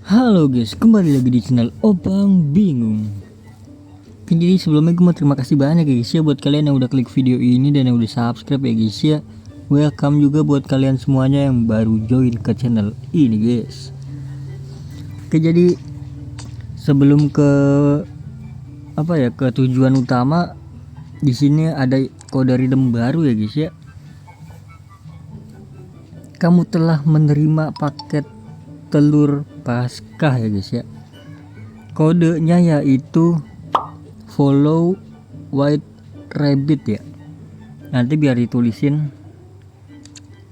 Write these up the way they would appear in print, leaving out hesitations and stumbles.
Halo guys, kembali lagi di channel Obang Bingung. Oke, jadi sebelumnya gue mau terima kasih banyak ya guys ya buat kalian yang udah klik video ini dan yang udah subscribe ya guys ya. Welcome juga buat kalian semuanya yang baru join ke channel ini guys. Oke, jadi sebelum ke ke tujuan utama, di sini ada kode redeem baru ya guys ya. Kamu telah menerima paket telur Paskah ya guys ya. Kodenya yaitu follow white rabbit ya. Nanti biar ditulisin,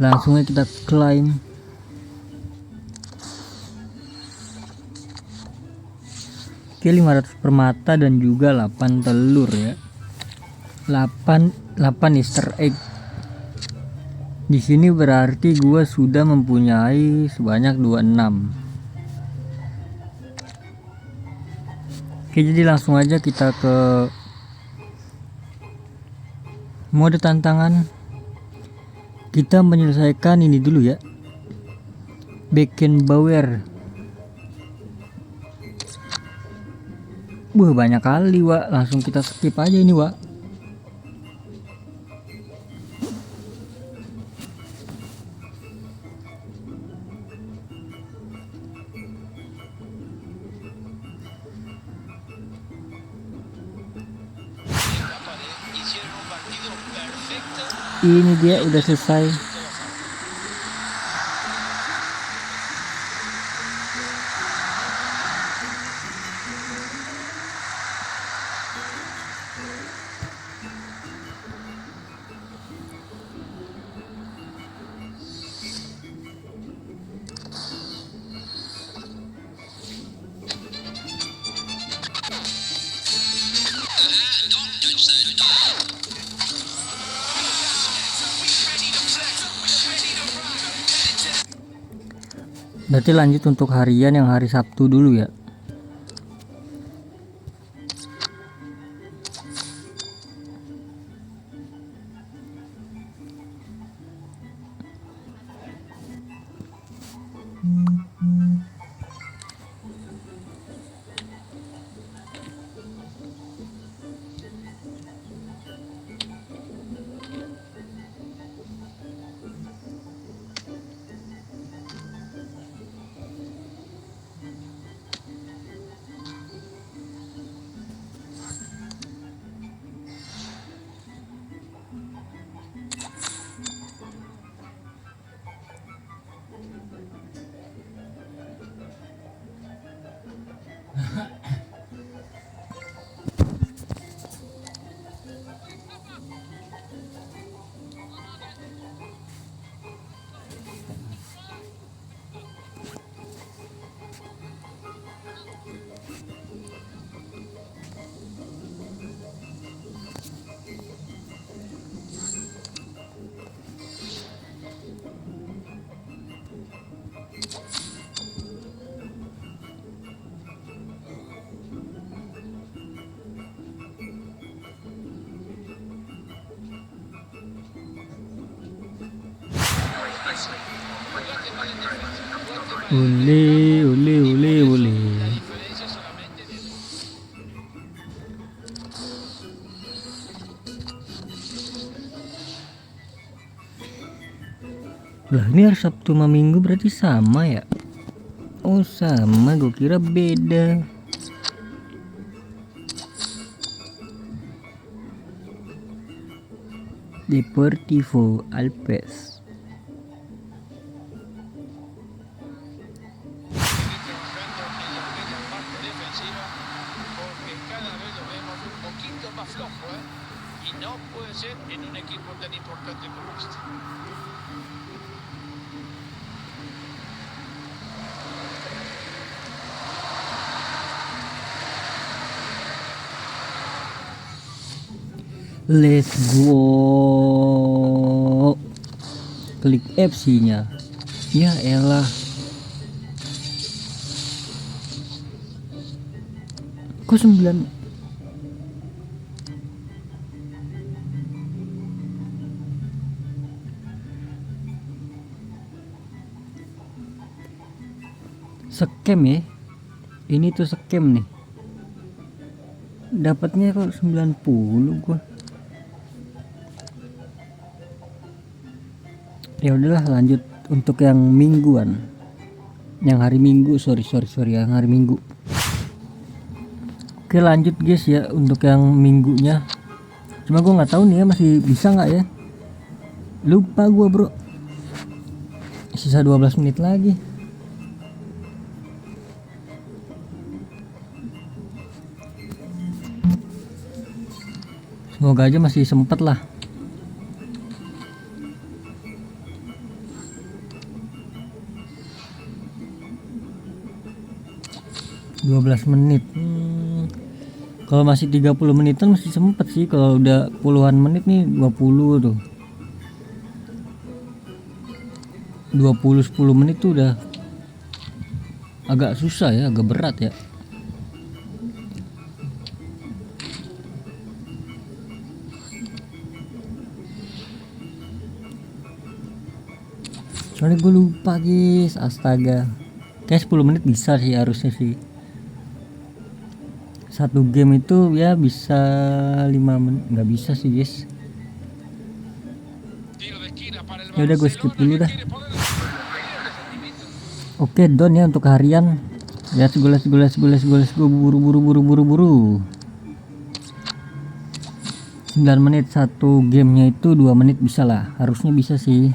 langsungnya kita klaim. Oke, 500 permata dan juga 8 telur ya. 8 Easter egg. Di sini berarti gua sudah mempunyai sebanyak 26. Oke, jadi langsung aja kita ke mode tantangan. Kita menyelesaikan ini dulu ya, Beckenbauer. Banyak kali Wak, langsung kita skip aja ini Wak. Ini dia udah selesai. Berarti lanjut untuk harian yang hari Sabtu dulu ya. Ule. Lah ini hari Sabtu sama Minggu berarti sama ya? Oh sama, gue kira beda. Deportivo Alpes. Let's go. Klik FC nya. Ya elah. Kok 9? Scam ya. Ini tuh scam nih. Dapatnya kok 90 gua. Ya udahlah, lanjut untuk yang mingguan. Yang hari Minggu, sorry yang hari Minggu. Oke, lanjut guys ya untuk yang minggunya. Cuma gua nggak tahu nih ya masih bisa nggak ya. Lupa gua bro. Sisa 12 menit lagi. Semoga aja masih sempet lah. menit. Kalau masih 30 menitan masih sempet sih. Kalau udah puluhan menit nih 20 tuh. 10 menit tuh udah agak susah ya, agak berat ya. Soalnya gue lupa guys, astaga. Kayak 10 menit bisa sih harusnya sih. Satu game itu ya bisa 5 menit, nggak bisa sih guys. Ya udah gue skip dulu dah. Oke, don ya untuk harian. Ya let's go buru. 9 menit satu gamenya itu 2 menit bisa lah, harusnya bisa sih.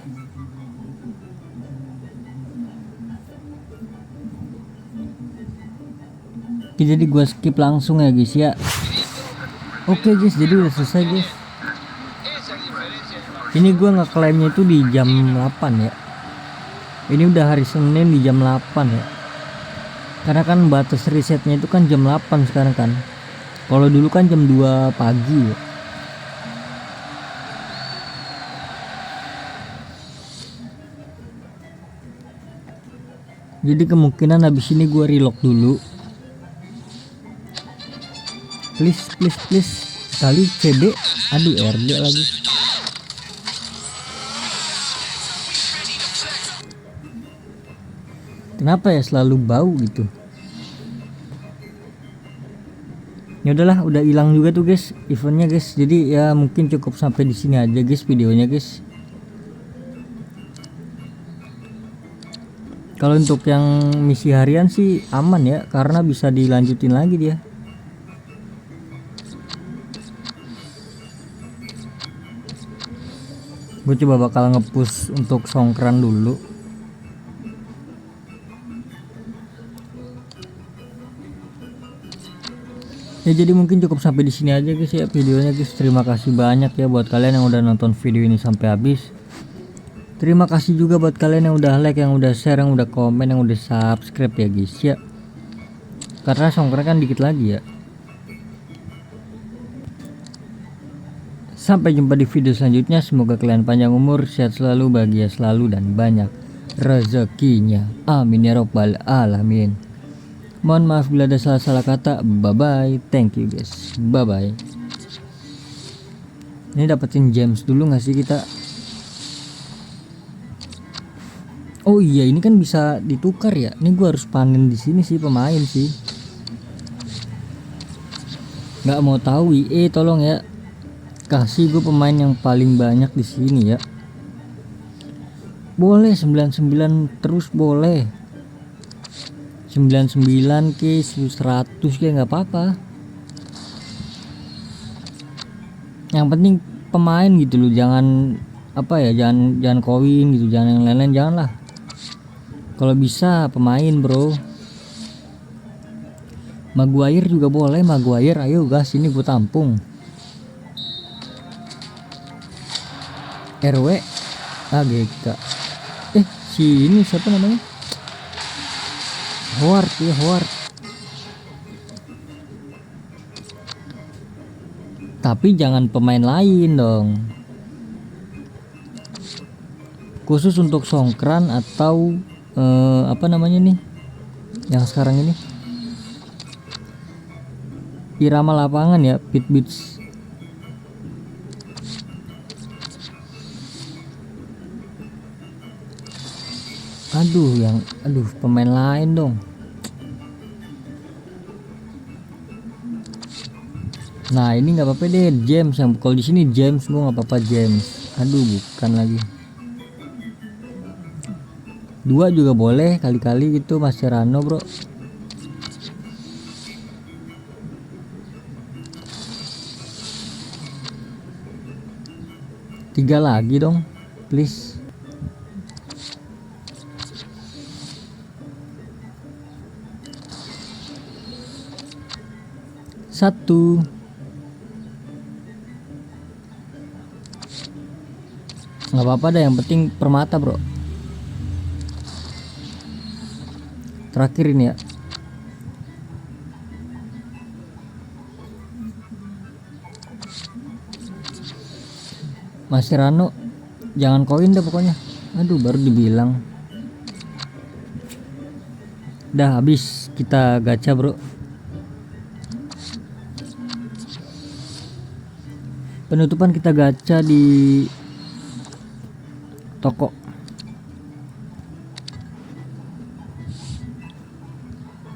Oke, jadi gua skip langsung ya guys ya. Oke guys, jadi udah selesai guys. Ini gua ngeklaimnya itu di jam 8 ya. Ini udah hari Senin di jam 8 ya. Karena kan batas risetnya itu kan jam 8 sekarang kan. Kalau dulu kan jam 2 pagi ya. Jadi kemungkinan habis ini gua relock dulu. Please kali CB. Aduh, RD lagi. Kenapa ya selalu bau gitu? Ya udahlah, udah hilang juga tuh guys eventnya guys. Jadi ya mungkin cukup sampai di sini aja guys videonya guys. Kalau untuk yang misi harian sih aman ya, karena bisa dilanjutin lagi dia. Gue coba bakal ngepush untuk songkran dulu. Ya jadi mungkin cukup sampai di sini aja guys ya videonya guys. Terima kasih banyak ya buat kalian yang udah nonton video ini sampai habis. Terima kasih juga buat kalian yang udah like, yang udah share, yang udah komen, yang udah subscribe ya guys ya. Karena songkran kan dikit lagi ya. Sampai jumpa di video selanjutnya. Semoga kalian panjang umur, sehat selalu, bahagia selalu, dan banyak rezekinya. Amin ya robbal alamin. Mohon maaf bila ada salah-salah kata. Bye bye. Thank you guys. Bye bye. Ini dapetin gems dulu nggak sih kita? Oh iya, ini kan bisa ditukar ya. Ini gua harus panen di sini sih pemain sih. Nggak mau tahu IE, tolong ya. Kasih gue pemain yang paling banyak di sini ya. Boleh 99 terus boleh. 99 ke 100 ke nggak apa-apa. Yang penting pemain gitu loh, jangan apa ya, jangan koin gitu, jangan yang lain-lain, janganlah. Kalau bisa pemain bro. Maguire juga boleh, Maguire, ayo gas, ini gue tampung. RW AGK. Si ini siapa namanya? Howard ya, Howard. Tapi jangan pemain lain dong. Khusus untuk songkran atau apa namanya nih? Yang sekarang ini. Irama lapangan ya, pit beats. Aduh pemain lain dong. Nah ini nggak apa-apa deh James, yang kalau di sini James gua nggak apa-apa James. Aduh bukan lagi. 2 juga boleh kali-kali gitu Mascherano bro. 3 lagi dong please. Satu. Nggak apa-apa dah, yang penting permata bro. Terakhir ini ya. Mascherano jangan koin deh pokoknya. Aduh baru dibilang. Dah habis kita gacha bro. Penutupan kita gacha di toko.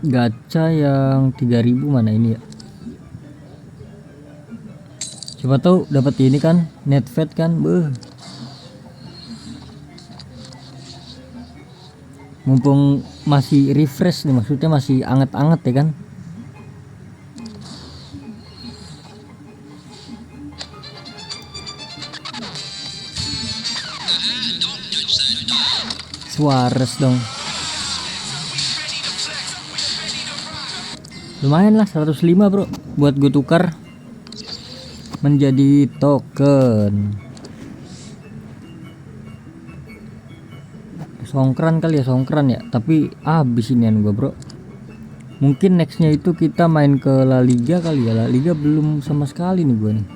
Gacha yang 3000 mana ini ya? Coba tahu dapat ini kan, netfet kan, beuh. Mumpung masih refresh nih, maksudnya masih anget-anget ya kan. Suarez dong. Lumayan lah 105 bro, buat gue tukar menjadi token. Songkran kali ya, songkran ya, tapi habis inian gue bro. Mungkin nextnya itu kita main ke La Liga kali ya. La Liga belum sama sekali nih gue nih.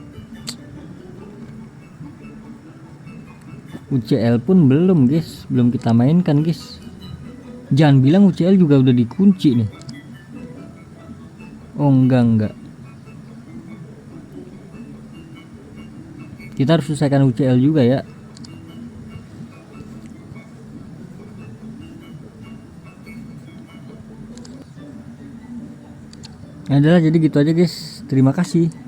UCL pun belum guys, belum kita mainkan guys. Jangan bilang UCL juga udah dikunci nih. Oh enggak. Kita harus selesaikan UCL juga ya. Adalah jadi gitu aja guys. Terima kasih.